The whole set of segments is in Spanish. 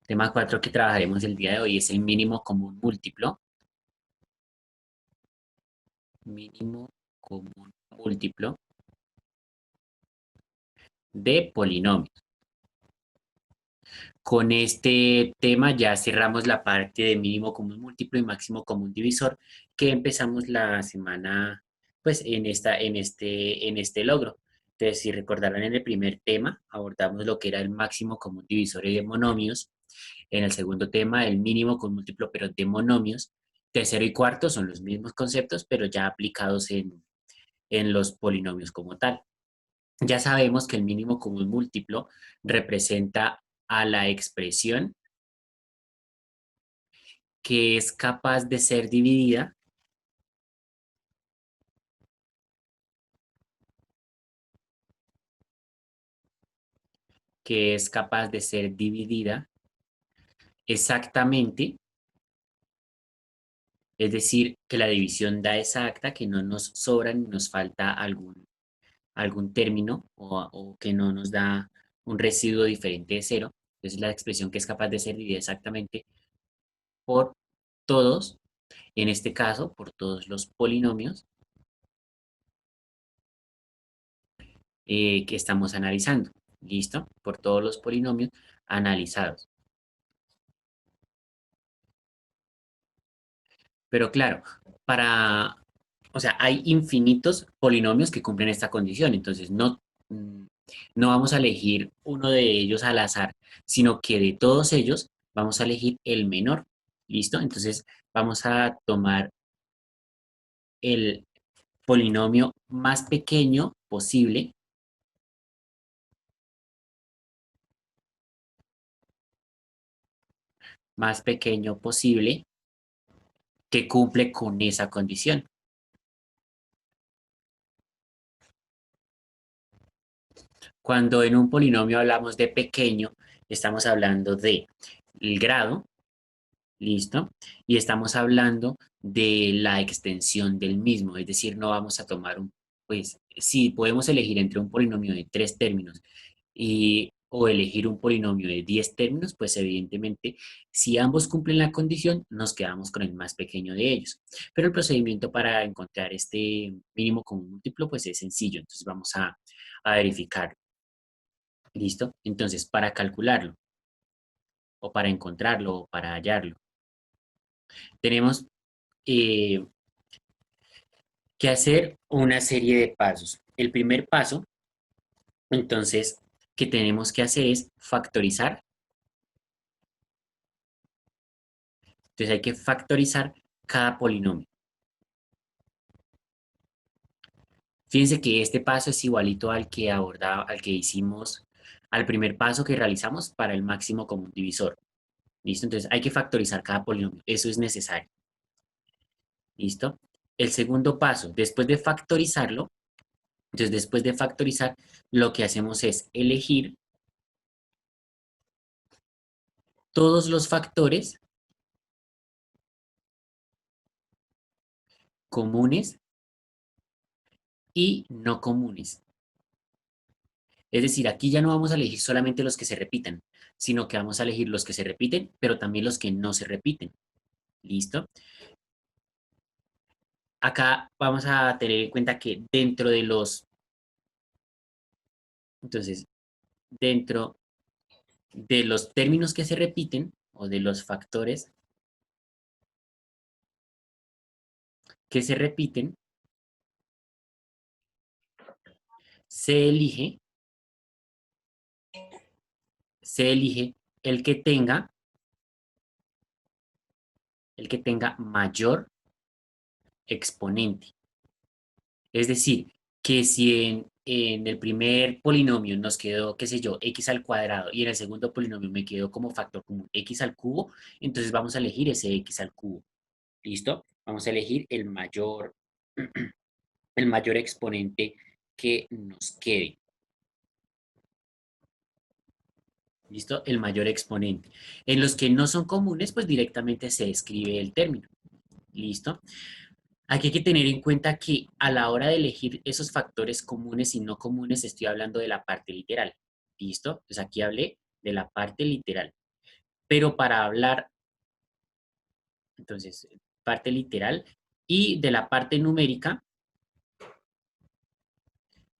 Tema 4 que trabajaremos el día de hoy es el mínimo común múltiplo. Mínimo común múltiplo de polinomios. Con este tema ya cerramos la parte de mínimo común múltiplo y máximo común divisor que empezamos la semana, pues en este logro. Entonces, si recordarán en el primer tema, abordamos lo que era el máximo común divisor de monomios. En el segundo tema, el mínimo común múltiplo, pero de monomios. Tercero y cuarto son los mismos conceptos, pero ya aplicados en los polinomios como tal. Ya sabemos que el mínimo común múltiplo representa a la expresión que es capaz de ser dividida que es capaz de ser dividida exactamente, es decir, que la división da exacta, que no nos sobra ni nos falta algún término o que no nos da un residuo diferente de cero. Es la expresión que es capaz de ser dividida exactamente por todos, en este caso, por todos los polinomios que estamos analizando. ¿Listo? Por todos los polinomios analizados. Pero claro, o sea, hay infinitos polinomios que cumplen esta condición, entonces mm, no vamos a elegir uno de ellos al azar, sino que de todos ellos vamos a elegir el menor. ¿Listo? Entonces vamos a tomar el polinomio más pequeño posible, que cumple con esa condición. Cuando en un polinomio hablamos de pequeño, estamos hablando de el grado, ¿listo? Y estamos hablando de la extensión del mismo, es decir, no vamos a tomar pues si podemos elegir entre un polinomio de 3 términos o elegir un polinomio de 10 términos, pues evidentemente si ambos cumplen la condición, nos quedamos con el más pequeño de ellos. Pero el procedimiento para encontrar este mínimo común múltiplo, pues es sencillo, entonces vamos a verificar. ¿Listo? Entonces, para calcularlo, o para encontrarlo, o para hallarlo, tenemos eh, que hacer una serie de pasos. El primer paso, entonces, que tenemos que hacer es factorizar. Entonces, hay que factorizar cada polinomio. Fíjense que este paso es igualito al que hicimos, al primer paso que realizamos para el máximo común divisor. ¿Listo? Entonces, hay que factorizar cada polinomio. Eso es necesario. ¿Listo? El segundo paso, después de factorizarlo, entonces después de factorizar, lo que hacemos es elegir todos los factores comunes y no comunes. Es decir, aquí ya no vamos a elegir solamente los que se repitan, sino que vamos a elegir los que se repiten, pero también los que no se repiten. ¿Listo? Acá vamos a tener en cuenta que entonces, dentro de los términos que se repiten o de los factores que se repiten, se elige, se elige el que tenga, el que tenga mayor exponente. Es decir, que si en el primer polinomio nos quedó, qué sé yo, x al cuadrado y en el segundo polinomio me quedó como factor común x al cubo, entonces vamos a elegir ese x al cubo. ¿Listo? Vamos a elegir el mayor exponente que nos quede. ¿Listo? El mayor exponente. En los que no son comunes, pues directamente se escribe el término. ¿Listo? Aquí hay que tener en cuenta que a la hora de elegir esos factores comunes y no comunes, estoy hablando de la parte literal. ¿Listo? Entonces aquí hablé de la parte literal. Pero para hablar, entonces, parte literal y de la parte numérica,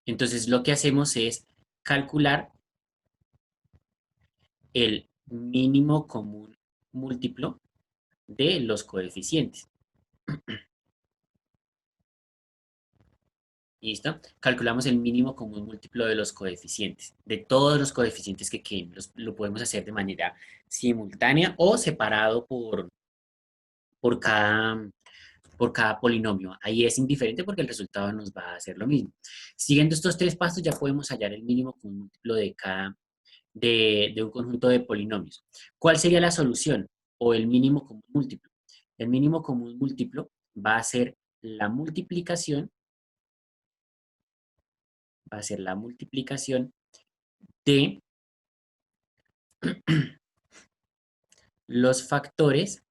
entonces lo que hacemos es calcular el mínimo común múltiplo de los coeficientes. ¿Listo? Calculamos el mínimo común múltiplo de los coeficientes, de todos los coeficientes que queden. Lo podemos hacer de manera simultánea o separado por cada, por cada polinomio. Ahí es indiferente porque el resultado nos va a hacer lo mismo. Siguiendo estos tres pasos ya podemos hallar el mínimo común múltiplo de un conjunto de polinomios. ¿Cuál sería la solución o el mínimo común múltiplo? El mínimo común múltiplo va a ser la multiplicación, de los factores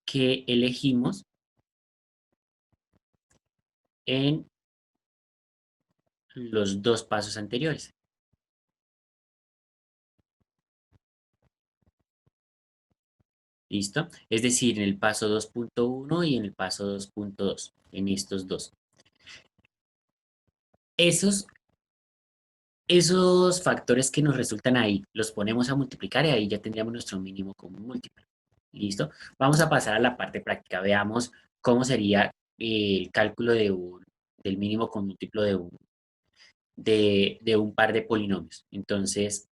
que elegimos en los dos pasos anteriores. ¿Listo? Es decir, en el paso 2.1 y en el paso 2.2, en estos dos. Esos factores que nos resultan ahí, los ponemos a multiplicar y ahí ya tendríamos nuestro mínimo común múltiplo. ¿Listo? Vamos a pasar a la parte práctica. Veamos cómo sería el cálculo del mínimo común múltiplo de un par de polinomios. Entonces,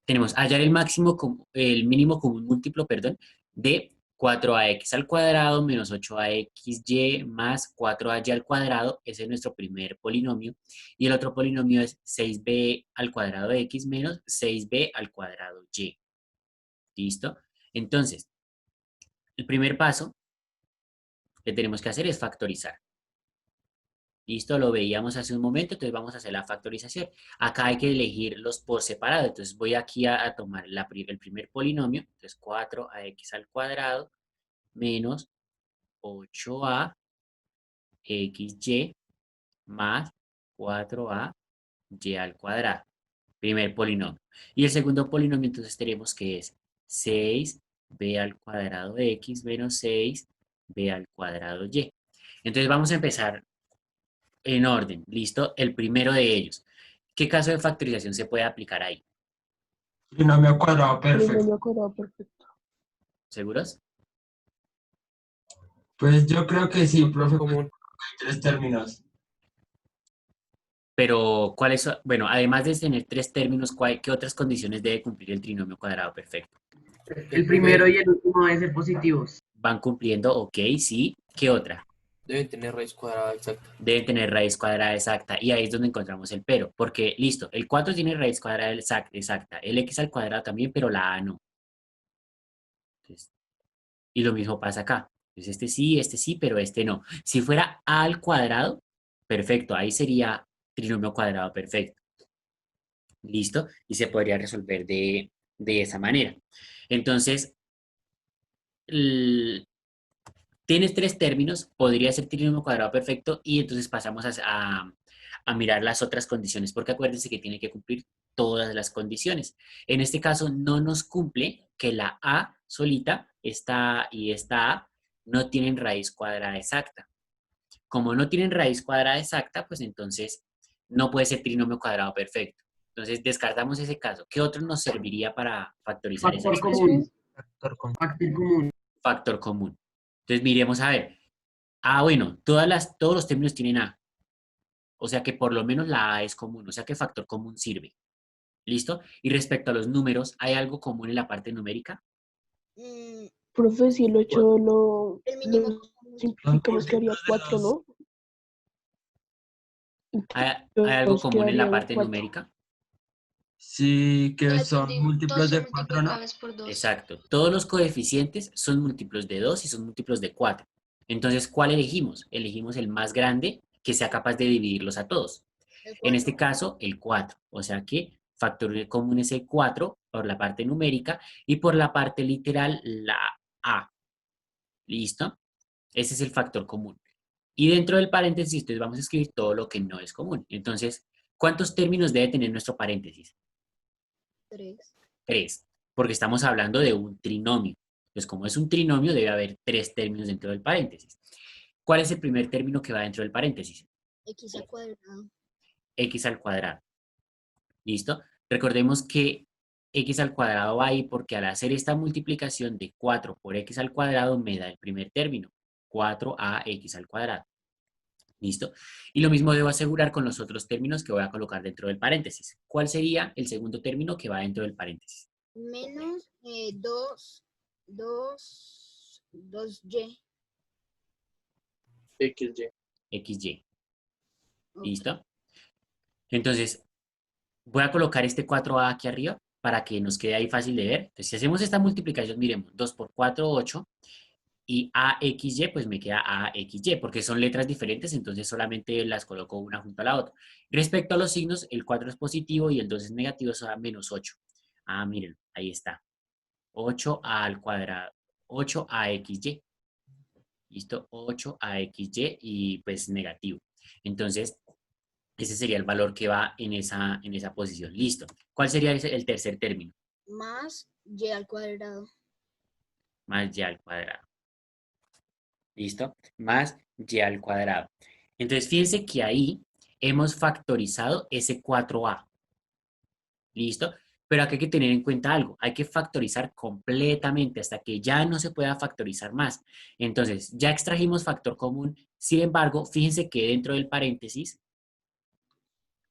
tenemos hallar el mínimo común múltiplo, perdón, de 4ax al cuadrado menos 8axy más 4ay al cuadrado. Ese es nuestro primer polinomio. Y el otro polinomio es 6b al cuadrado de x menos 6b al cuadrado y. ¿Listo? Entonces, el primer paso que tenemos que hacer es factorizar. Listo, lo veíamos hace un momento, entonces vamos a hacer la factorización. Acá hay que elegirlos por separado, entonces voy aquí a tomar el primer polinomio, entonces 4ax al cuadrado menos 8axy más 4ay al cuadrado, primer polinomio. Y el segundo polinomio entonces tenemos que es 6b al cuadrado de x menos 6b al cuadrado y. Entonces vamos a empezar en orden, ¿listo? El primero de ellos. ¿Qué caso de factorización se puede aplicar ahí? Trinomio cuadrado perfecto. Trinomio cuadrado perfecto. ¿Seguros? Pues yo creo que sí, profe, porque Común. hay tres términos. Pero, ¿cuáles son? Bueno, además de tener tres términos, ¿qué otras condiciones debe cumplir el trinomio cuadrado perfecto? El primero y el último deben ser positivos. Van cumpliendo, ok, sí. ¿Qué otra? Deben tener raíz cuadrada exacta. Deben tener raíz cuadrada exacta. Y ahí es donde encontramos el pero. Porque, listo, el 4 tiene raíz cuadrada exacta. El x al cuadrado también, pero la a no. Entonces, y lo mismo pasa acá. Entonces, este sí, pero este no. Si fuera a al cuadrado, perfecto. Ahí sería trinomio cuadrado perfecto. ¿Listo? Y se podría resolver de esa manera. Entonces, tienes tres términos, podría ser trinomio cuadrado perfecto y entonces pasamos a mirar las otras condiciones, porque acuérdense que tiene que cumplir todas las condiciones. En este caso no nos cumple que la a solita, esta y esta a, no tienen raíz cuadrada exacta. Como no tienen raíz cuadrada exacta, pues entonces no puede ser trinomio cuadrado perfecto. Entonces descartamos ese caso. ¿Qué otro nos serviría para factorizar esa Factor expresión? común. Factor común. Factor común. Entonces miremos a ver. Ah, bueno, todos los términos tienen A. O sea que por lo menos la A es común. O sea que factor común sirve. ¿Listo? Y respecto a los números, ¿hay algo común en la parte numérica? Profe, si lo hecho lo Son simplificamos, quedaría múltiplos de 4, dos. ¿no? ¿Hay algo Entonces común en la quedarían parte 4. numérica? Sí, que son múltiplos de Dos se 4, ¿no? multiplica vez por dos. Exacto. Todos los coeficientes son múltiplos de 2 y son múltiplos de 4. Entonces, ¿cuál elegimos? Elegimos el más grande que sea capaz de dividirlos a todos. En este caso, el 4. O sea que factor común es el 4 por la parte numérica y por la parte literal la A. ¿Listo? Ese es el factor común. Y dentro del paréntesis, entonces vamos a escribir todo lo que no es común. Entonces, ¿cuántos términos debe tener nuestro paréntesis? 3. 3, porque estamos hablando de un trinomio. Entonces, como es un trinomio, debe haber 3 términos dentro del paréntesis. ¿Cuál es el primer término que va dentro del paréntesis? X al cuadrado. X al cuadrado. ¿Listo? Recordemos que x al cuadrado va ahí porque al hacer esta multiplicación de 4 por x al cuadrado me da el primer término, 4ax al cuadrado. ¿Listo? Y lo mismo debo asegurar con los otros términos que voy a colocar dentro del paréntesis. ¿Cuál sería el segundo término que va dentro del paréntesis? Menos 2y. XY. XY. Ok. ¿Listo? Entonces, voy a colocar este 4a aquí arriba para que nos quede ahí fácil de ver. Entonces, si hacemos esta multiplicación, miremos, 2 por 4, 8. Y AXY, pues me queda AXY, porque son letras diferentes, entonces solamente las coloco una junto a la otra. Respecto a los signos, el 4 es positivo y el 2 es negativo, eso da menos 8. Ah, miren, ahí está. 8a al cuadrado, 8AXY. ¿Listo? 8AXY y pues negativo. Entonces, ese sería el valor que va en esa posición. Listo. ¿Cuál sería el tercer término? Más y al cuadrado. Más y al cuadrado. ¿Listo? Más y al cuadrado. Entonces, fíjense que ahí hemos factorizado ese 4a. ¿Listo? Pero aquí hay que tener en cuenta algo. Hay que factorizar completamente hasta que ya no se pueda factorizar más. Entonces, ya extrajimos factor común. Sin embargo, fíjense que dentro del paréntesis,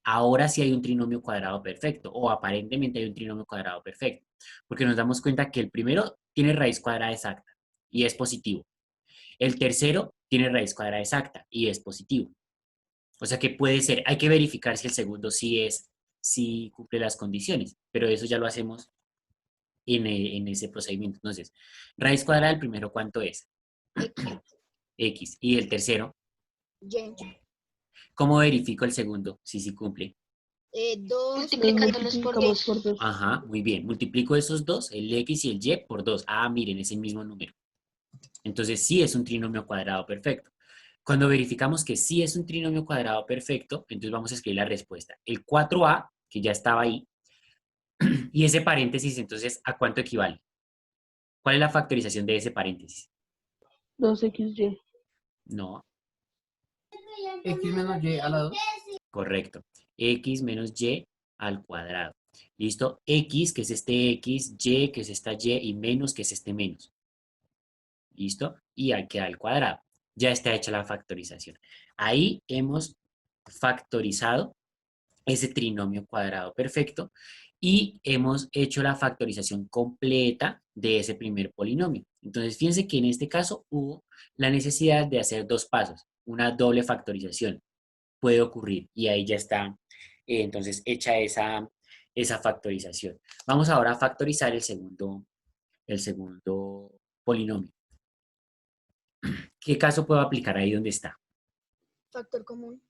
ahora sí hay un trinomio cuadrado perfecto, o aparentemente hay un trinomio cuadrado perfecto. Porque nos damos cuenta que el primero tiene raíz cuadrada exacta y es positivo. El tercero tiene raíz cuadrada exacta y es positivo. O sea que puede ser, hay que verificar si el segundo sí cumple las condiciones, pero eso ya lo hacemos en ese procedimiento. Entonces, raíz cuadrada del primero, ¿cuánto es? X. X. Y el tercero, Y. ¿cómo verifico el segundo? Si sí cumple. 2 Multiplicándolos por 2. Ajá, muy bien. Multiplico esos dos, el X y el Y, por 2. Ah, miren, es el mismo número. Entonces sí es un trinomio cuadrado perfecto. Cuando verificamos que sí es un trinomio cuadrado perfecto, entonces vamos a escribir la respuesta. El 4a, que ya estaba ahí, y ese paréntesis, entonces, ¿a cuánto equivale? ¿Cuál es la factorización de ese paréntesis? 2xy. No, X menos Y a la 2. correcto. X menos Y al cuadrado. ¿Listo? X, que es este X, Y, que es esta Y, y menos, que es este menos. ¿Listo? Y ahí queda al cuadrado. Ya está hecha la factorización. Ahí hemos factorizado ese trinomio cuadrado perfecto y hemos hecho la factorización completa de ese primer polinomio. Entonces, fíjense que en este caso hubo la necesidad de hacer dos pasos, una doble factorización. Puede ocurrir y ahí ya está, entonces, hecha esa factorización. Vamos ahora a factorizar el segundo polinomio. ¿Qué caso puedo aplicar ahí donde está? factor común.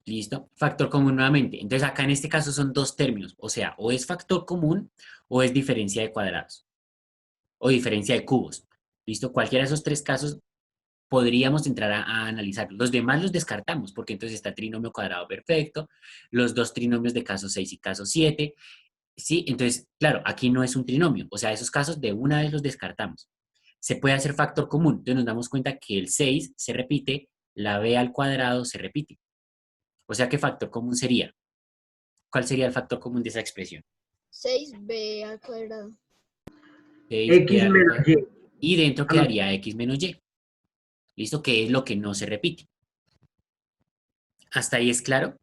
¿Listo? Factor común nuevamente. Entonces acá en este caso son dos términos, o sea, o es factor común o es diferencia de cuadrados o diferencia de cubos. ¿Listo? Cualquiera de esos tres casos podríamos entrar a analizar. Los demás los descartamos porque entonces está trinomio cuadrado perfecto, los dos trinomios de caso 6 y caso 7. ¿Sí? Entonces, claro, aquí no es un trinomio, o sea, esos casos de una vez los descartamos. Se puede hacer factor común, entonces nos damos cuenta que el 6 se repite, la b al cuadrado se repite. O sea, ¿qué factor común sería? ¿Cuál sería el factor común de esa expresión? 6b al cuadrado. 6b X al menos cuadrado. Y. Y dentro Ah, no. quedaría x menos y. ¿Listo? Que es lo que no se repite. ¿Hasta ahí es claro?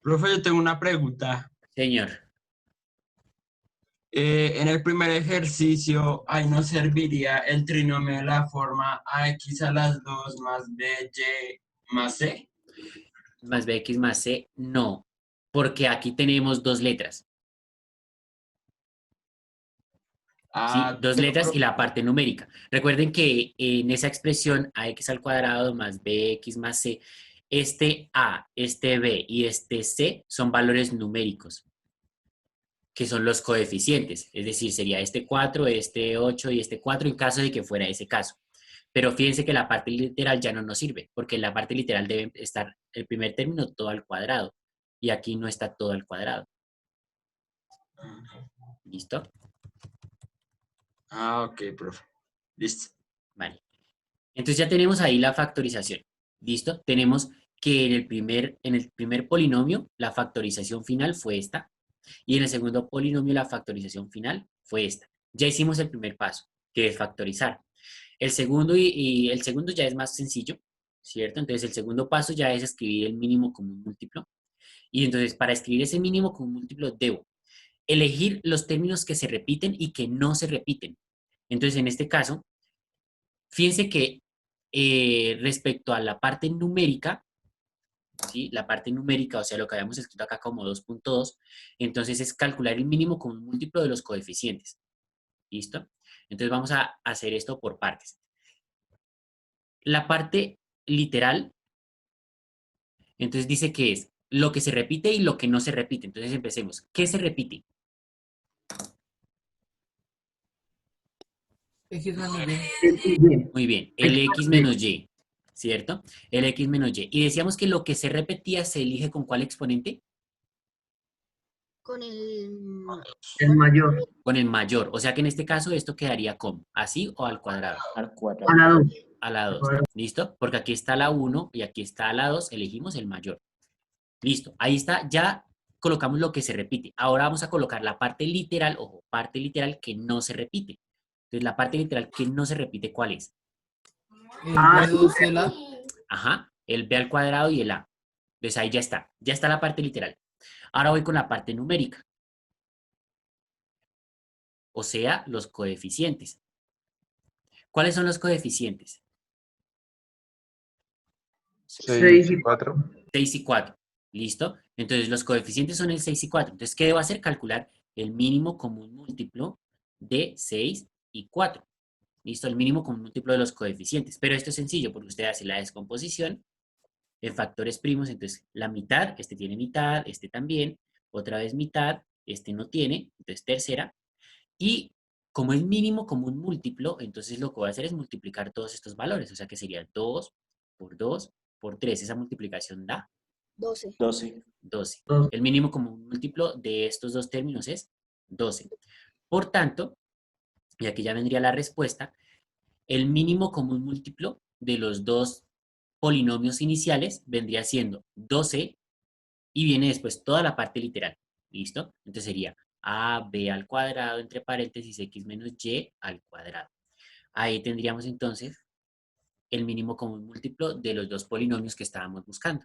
Profe, yo tengo una pregunta. Señor. En el primer ejercicio, ahí nos serviría el trinomio de la forma ax a las 2 más by más c. Más bx más c, no. Porque aquí tenemos dos letras. ¿Sí? Ah, Dos pero, letras y profe, la parte numérica. Recuerden que en esa expresión ax al cuadrado más bx más c, este a, este b y este c son valores numéricos, que son los coeficientes. Es decir, sería este 4, este 8 y este 4 en caso de que fuera ese caso. Pero fíjense que la parte literal ya no nos sirve, porque en la parte literal debe estar el primer término todo al cuadrado. y aquí no está todo al cuadrado. ¿Listo? Ah, ok, profe. Listo. Vale. Entonces ya tenemos ahí la factorización. ¿Listo? Tenemos que en el primer polinomio la factorización final fue esta y en el segundo polinomio la factorización final fue esta. Ya hicimos el primer paso, que es factorizar. El segundo y el segundo ya es más sencillo, ¿cierto? Entonces el segundo paso ya es escribir el mínimo común múltiplo. Y entonces para escribir ese mínimo común múltiplo debo elegir los términos que se repiten y que no se repiten. Entonces en este caso, fíjense que respecto a la parte numérica, ¿sí? La parte numérica, o sea, lo que habíamos escrito acá como 2.2, entonces es calcular el mínimo común múltiplo de los coeficientes. ¿Listo? Entonces vamos a hacer esto por partes. La parte literal, entonces dice que es lo que se repite y lo que no se repite. Entonces empecemos. ¿Qué se repite? X menos Y. Muy bien, el X menos Y, ¿cierto? El X menos Y. Y decíamos que lo que se repetía se elige con ¿cuál exponente? Con El mayor. Con el mayor. O sea que en este caso esto quedaría como, ¿así o al cuadrado? Al A cuadrado. la 2. A la 2. ¿Listo? Porque aquí está la 1 y aquí está la 2, elegimos el mayor. Listo, ahí está, ya colocamos lo que se repite. Ahora vamos a colocar la parte literal, ojo, parte literal que no se repite. Entonces, la parte literal que no se repite, ¿cuál es? El B2 de la. Ajá, el b al cuadrado y el a. Entonces ahí ya está la parte literal. Ahora voy con la parte numérica. O sea, los coeficientes. ¿Cuáles son los coeficientes? 6 y 4. 6 y 4. ¿Listo? Entonces los coeficientes son el 6 y 4. Entonces, ¿qué debo hacer? Calcular el mínimo común múltiplo de 6 y 4. ¿Listo? El mínimo común múltiplo de los coeficientes. Pero esto es sencillo porque usted hace la descomposición en factores primos. Entonces, la mitad, este tiene mitad, este también, otra vez mitad, este no tiene, entonces tercera. Y como es mínimo común múltiplo, entonces lo que voy a hacer es multiplicar todos estos valores. O sea que sería 2 por 2 por 3. Esa multiplicación da 12. 12. 12. El mínimo común múltiplo de estos dos términos es 12. Por tanto, y aquí ya vendría la respuesta, el mínimo común múltiplo de los dos polinomios iniciales vendría siendo 12 y viene después toda la parte literal. ¿Listo? Entonces sería AB al cuadrado entre paréntesis X menos Y al cuadrado. Ahí tendríamos entonces el mínimo común múltiplo de los dos polinomios que estábamos buscando.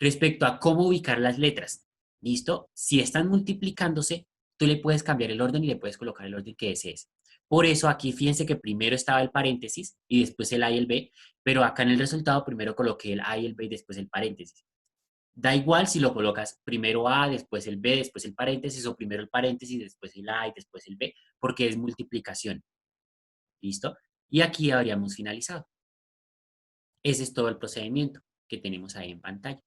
Respecto a cómo ubicar las letras, ¿listo? Si están multiplicándose, tú le puedes cambiar el orden y le puedes colocar el orden que desees. Por eso aquí fíjense que primero estaba el paréntesis y después el A y el B, pero acá en el resultado primero coloqué el A y el B y después el paréntesis. Da igual si lo colocas primero A, después el B, después el paréntesis, o primero el paréntesis, después el A y después el B, porque es multiplicación. ¿Listo? Y aquí habríamos finalizado. Ese es todo el procedimiento que tenemos ahí en pantalla.